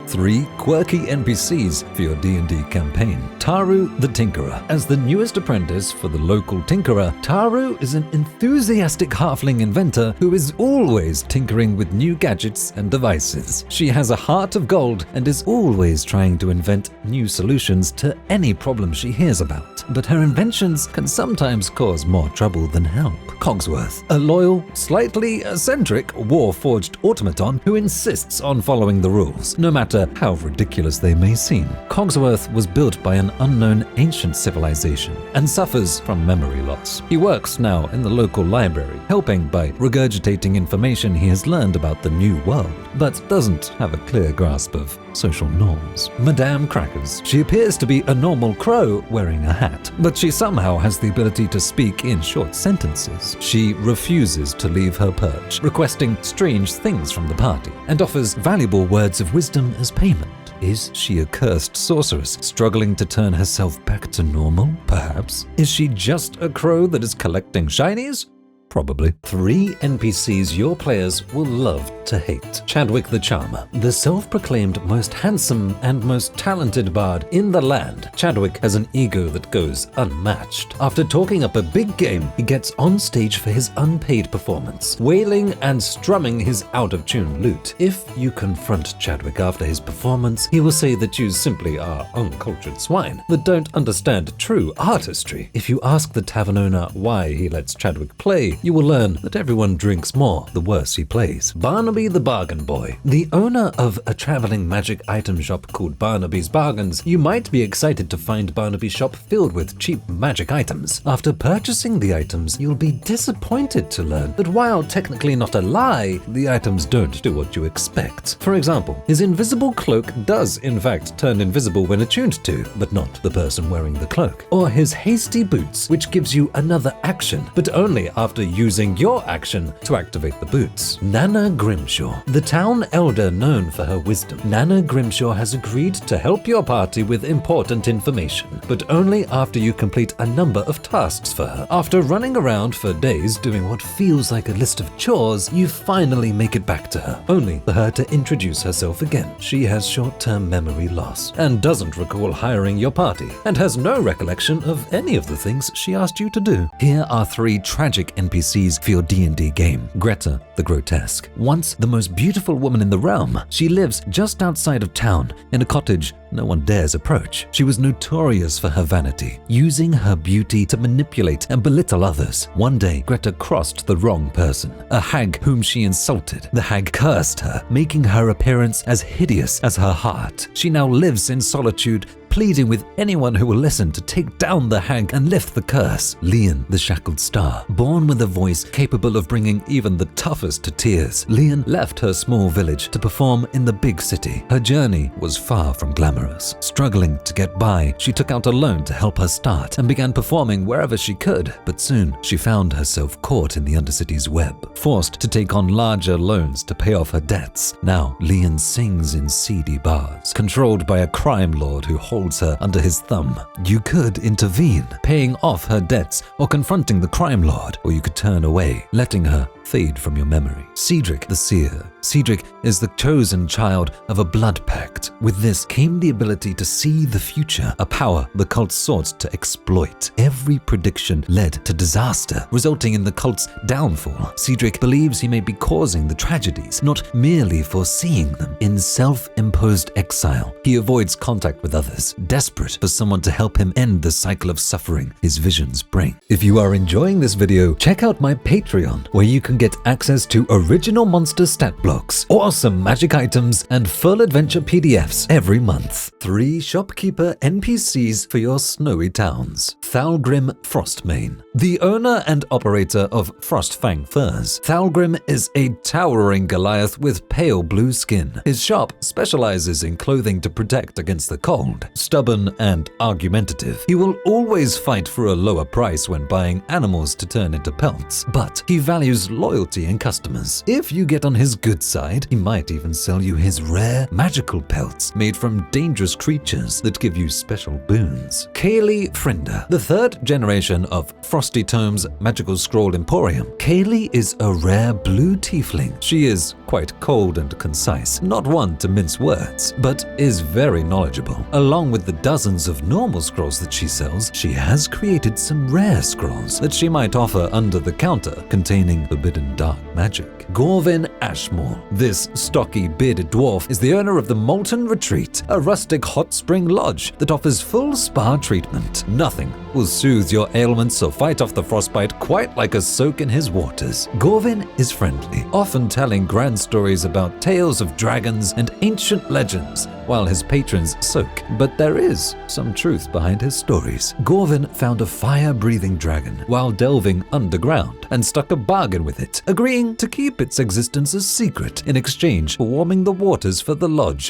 3 quirky NPCs for your D&D campaign. Taru the Tinkerer. As the newest apprentice for the local tinkerer, Taru is an enthusiastic halfling inventor who is always tinkering with new gadgets and devices. She has a heart of gold and is always trying to invent new solutions to any problem she hears about. But her inventions can sometimes cause more trouble than help. Cogsworth, a loyal, slightly eccentric, war-forged automaton who insists on following the rules, no matter how ridiculous they may seem. Cogsworth was built by an unknown ancient civilization and suffers from memory loss. He works now in the local library, helping by regurgitating information he has learned about the new world, but doesn't have a clear grasp of social norms. Madame Crackers. She appears to be a normal crow wearing a hat, but she somehow has the ability to speak in short sentences. She refuses to leave her perch, requesting strange things from the party, and offers valuable words of wisdom as payment. Is she a cursed sorceress struggling to turn herself back to normal? Perhaps. Is she just a crow that is collecting shinies? Probably. 3 NPCs your players will love to hate. Chadwick the Charmer. The self-proclaimed most handsome and most talented bard in the land, Chadwick has an ego that goes unmatched. After talking up a big game, he gets on stage for his unpaid performance, wailing and strumming his out-of-tune lute. If you confront Chadwick after his performance, he will say that you simply are uncultured swine that don't understand true artistry. If you ask the tavern owner why he lets Chadwick play, you will learn that everyone drinks more the worse he plays. Barnaby the Bargain Boy. The owner of a traveling magic item shop called Barnaby's Bargains, you might be excited to find Barnaby's shop filled with cheap magic items. After purchasing the items, you'll be disappointed to learn that while technically not a lie, the items don't do what you expect. For example, his invisible cloak does in fact turn invisible when attuned to, but not the person wearing the cloak. Or his hasty boots, which gives you another action, but only after using your action to activate the boots. Nana Grimshaw. The town elder known for her wisdom, Nana Grimshaw has agreed to help your party with important information, but only after you complete a number of tasks for her. After running around for days doing what feels like a list of chores, you finally make it back to her, only for her to introduce herself again. She has short-term memory loss and doesn't recall hiring your party, and has no recollection of any of the things she asked you to do. Here are 3 tragic NPCs for your D&D game. Greta the Grotesque. Once the most beautiful woman in the realm, she lives just outside of town in a cottage no one dares approach. She was notorious for her vanity, using her beauty to manipulate and belittle others. One day, Greta crossed the wrong person, a hag whom she insulted. The hag cursed her, making her appearance as hideous as her heart. She now lives in solitude, pleading with anyone who will listen to take down the hag and lift the curse. Leon the Shackled Star. Born with a voice capable of bringing even the toughest to tears, Leon left her small village to perform in the big city. Her journey was far from glamorous. Struggling to get by, she took out a loan to help her start and began performing wherever she could. But soon, she found herself caught in the Undercity's web, forced to take on larger loans to pay off her debts. Now, Leon sings in seedy bars, controlled by a crime lord who holds her under his thumb. You could intervene, paying off her debts or confronting the crime lord, or you could turn away, letting her fade from your memory. Cedric the Seer. Cedric is the chosen child of a blood pact. With this came the ability to see the future, a power the cult sought to exploit. Every prediction led to disaster, resulting in the cult's downfall. Cedric believes he may be causing the tragedies, not merely foreseeing them. In self-imposed exile, he avoids contact with others, desperate for someone to help him end the cycle of suffering his visions bring. If you are enjoying this video, check out my Patreon, where you can get access to original monster stat blocks, awesome magic items, and full adventure PDFs every month. 3 shopkeeper NPCs for your snowy towns. Thalgrim Frostmane. The owner and operator of Frostfang Furs, Thalgrim is a towering Goliath with pale blue skin. His shop specializes in clothing to protect against the cold. Stubborn and argumentative, he will always fight for a lower price when buying animals to turn into pelts, but he values loyalty and customers. If you get on his good side, he might even sell you his rare magical pelts made from dangerous creatures that give you special boons. Kaylee Frinder, the 3rd generation of Frosty Tome's Magical Scroll Emporium. Kaylee is a rare blue tiefling. She is quite cold and concise, not one to mince words, but is very knowledgeable. Along with the dozens of normal scrolls that she sells, she has created some rare scrolls that she might offer under the counter containing forbidden dark magic. Gorvin Ashmore. This stocky, bearded dwarf is the owner of the Molten Retreat, a rustic hot spring lodge that offers full spa treatment. Nothing will soothe your ailments or fight off the frostbite quite like a soak in his waters. Gorvin is friendly, often telling grand stories about tales of dragons and ancient legends while his patrons soak, but there is some truth behind his stories. Gorvin found a fire-breathing dragon while delving underground and struck a bargain with it, agreeing to keep its existence a secret in exchange for warming the waters for the lodge